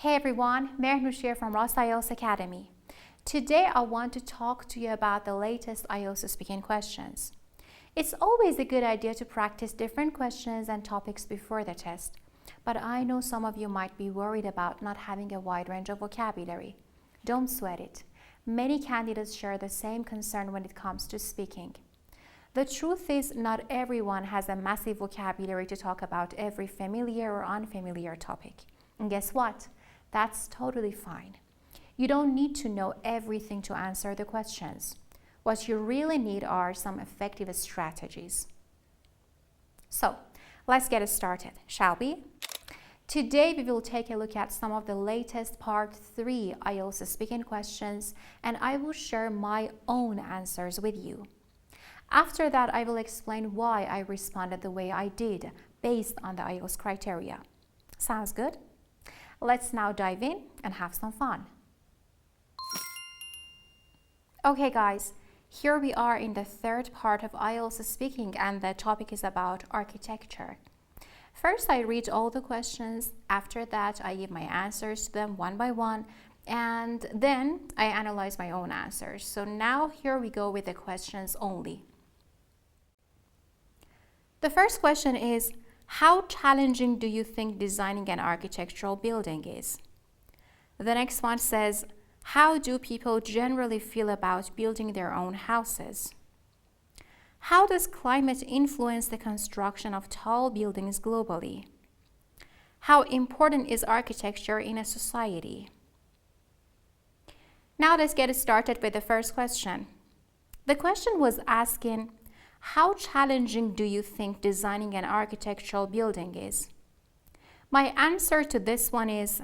Hey everyone, Mehnush here from Ross IELTS Academy. Today I want to talk to you about the latest IELTS speaking questions. It's always a good idea to practice different questions and topics before the test, but I know some of you might be worried about not having a wide range of vocabulary. Don't sweat it. Many candidates share the same concern when it comes to speaking. The truth is, not everyone has a massive vocabulary to talk about every familiar or unfamiliar topic. And guess what? That's totally fine. You don't need to know everything to answer the questions. What you really need are some effective strategies. So, let's get started, shall we? Today we will take a look at some of the latest Part 3 IELTS speaking questions, and I will share my own answers with you. After that, I will explain why I responded the way I did based on the IELTS criteria. Sounds good? Let's now dive in and have some fun. Okay guys, here we are in the third part of IELTS speaking, and the topic is about architecture. First, I read all the questions. After that, I give my answers to them one by one, and then I analyze my own answers. So now here we go with the questions only. The first question is, how challenging do you think designing an architectural building is? The next one says, how do people generally feel about building their own houses? How does climate influence the construction of tall buildings globally? How important is architecture in a society? Now let's get started with the first question. The question was asking, how challenging do you think designing an architectural building is? My answer to this one is,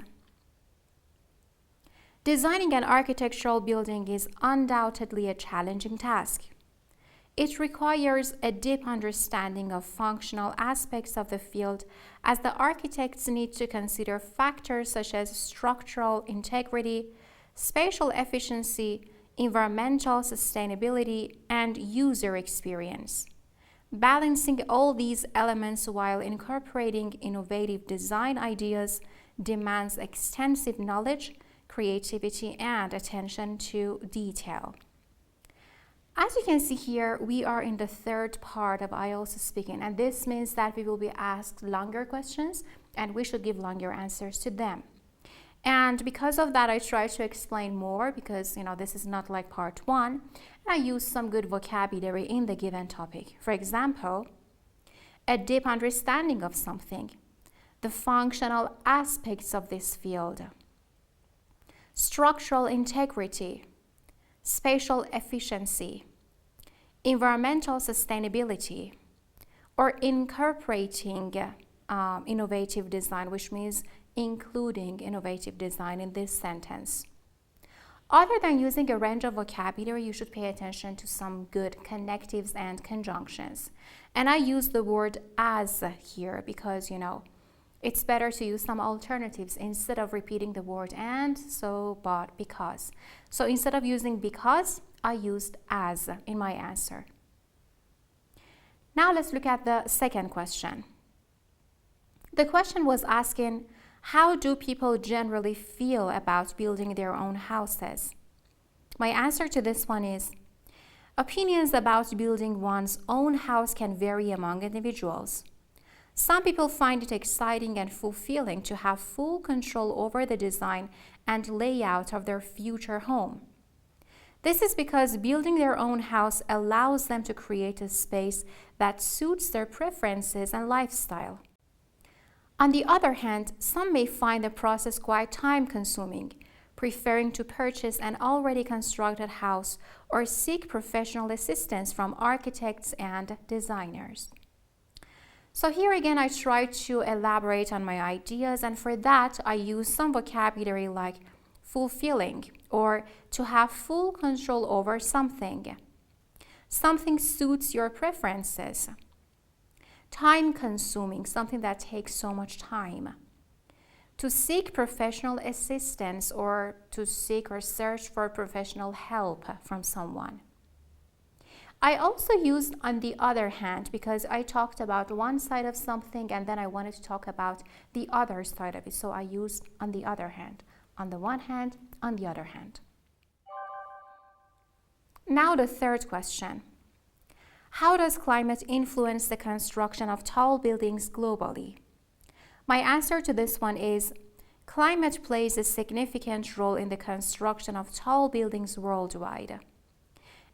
designing an architectural building is undoubtedly a challenging task. It requires a deep understanding of functional aspects of the field, as the architects need to consider factors such as structural integrity, spatial efficiency, environmental sustainability, and user experience. Balancing all these elements while incorporating innovative design ideas demands extensive knowledge, creativity, and attention to detail. As you can see here, we are in the third part of IELTS speaking, and this means that we will be asked longer questions and we should give longer answers to them. And because of that, I try to explain more because, this is not like part 1. And I use some good vocabulary in the given topic. For example, a deep understanding of something, the functional aspects of this field, structural integrity, spatial efficiency, environmental sustainability, or incorporating innovative design, which means including innovative design in this sentence. Other than using a range of vocabulary, you should pay attention to some good connectives and conjunctions. And I use the word as here because, it's better to use some alternatives instead of repeating the word and, so, but, because. So instead of using because, I used as in my answer. Now let's look at the second question. The question was asking, how do people generally feel about building their own houses? My answer to this one is, opinions about building one's own house can vary among individuals. Some people find it exciting and fulfilling to have full control over the design and layout of their future home. This is because building their own house allows them to create a space that suits their preferences and lifestyle. On the other hand, some may find the process quite time-consuming, preferring to purchase an already constructed house or seek professional assistance from architects and designers. So here again, I try to elaborate on my ideas, and for that, I use some vocabulary like fulfilling or to have full control over something. Something suits your preferences. Time-consuming, something that takes so much time. To seek professional assistance or to seek or search for professional help from someone. I also used on the other hand because I talked about one side of something and then I wanted to talk about the other side of it. So I used on the other hand, on the one hand, on the other hand. Now the third question. How does climate influence the construction of tall buildings globally? My answer to this one is climate plays a significant role in the construction of tall buildings worldwide.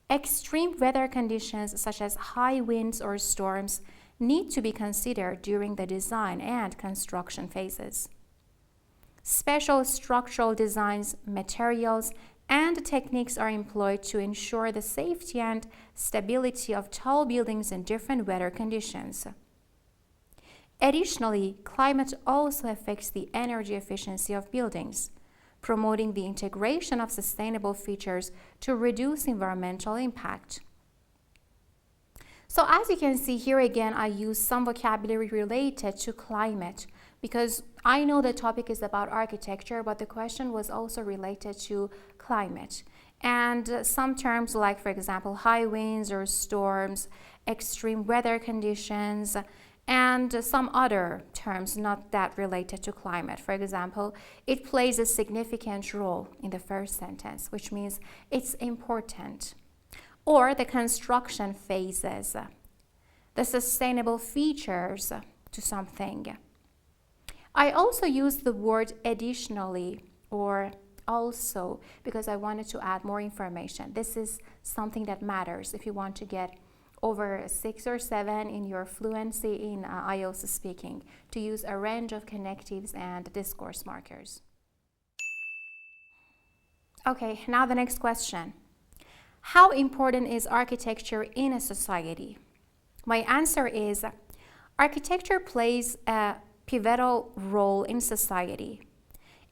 Extreme weather conditions such as high winds or storms need to be considered during the design and construction phases. Special structural designs, materials, and techniques are employed to ensure the safety and stability of tall buildings in different weather conditions. Additionally, climate also affects the energy efficiency of buildings, promoting the integration of sustainable features to reduce environmental impact. So as you can see here again, I use some vocabulary related to climate because I know the topic is about architecture, but the question was also related to climate. And some terms like, for example, high winds or storms, extreme weather conditions, and some other terms not that related to climate. For example, it plays a significant role in the first sentence, which means it's important. Or the construction phases, the sustainable features to something. I also use the word additionally or also because I wanted to add more information. This is something that matters if you want to get over 6 or 7 in your fluency in IELTS speaking, to use a range of connectives and discourse markers. Okay, now the next question. How important is architecture in a society? My answer is architecture plays a pivotal role in society.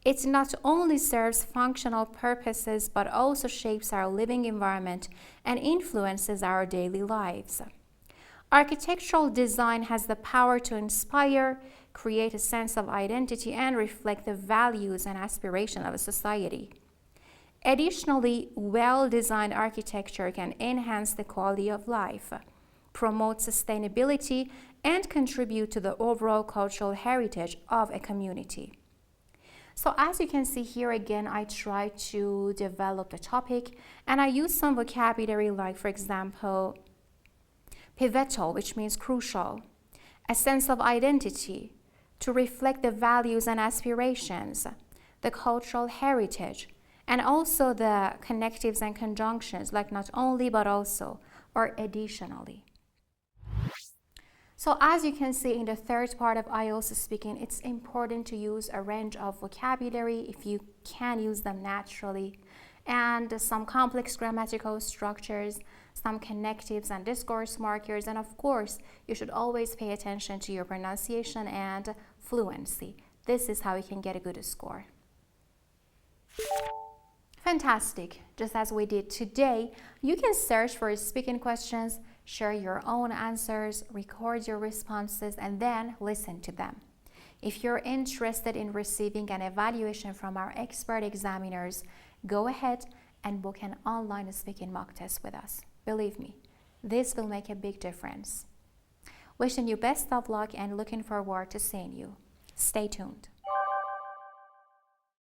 It not only serves functional purposes but also shapes our living environment and influences our daily lives. Architectural design has the power to inspire, create a sense of identity, and reflect the values and aspirations of a society. Additionally, well-designed architecture can enhance the quality of life, promote sustainability, and contribute to the overall cultural heritage of a community. So as you can see here again, I try to develop the topic and I use some vocabulary like, for example, pivotal, which means crucial, a sense of identity, to reflect the values and aspirations, the cultural heritage, and also the connectives and conjunctions like not only but also or additionally. So as you can see in the third part of IELTS speaking, it's important to use a range of vocabulary if you can use them naturally, and some complex grammatical structures, some connectives and discourse markers, and of course, you should always pay attention to your pronunciation and fluency. This is how you can get a good score. Fantastic. Just as we did today, you can search for speaking questions, share your own answers, record your responses, and then listen to them. If you're interested in receiving an evaluation from our expert examiners, go ahead and book an online speaking mock test with us. Believe me, this will make a big difference. Wishing you best of luck and looking forward to seeing you. Stay tuned.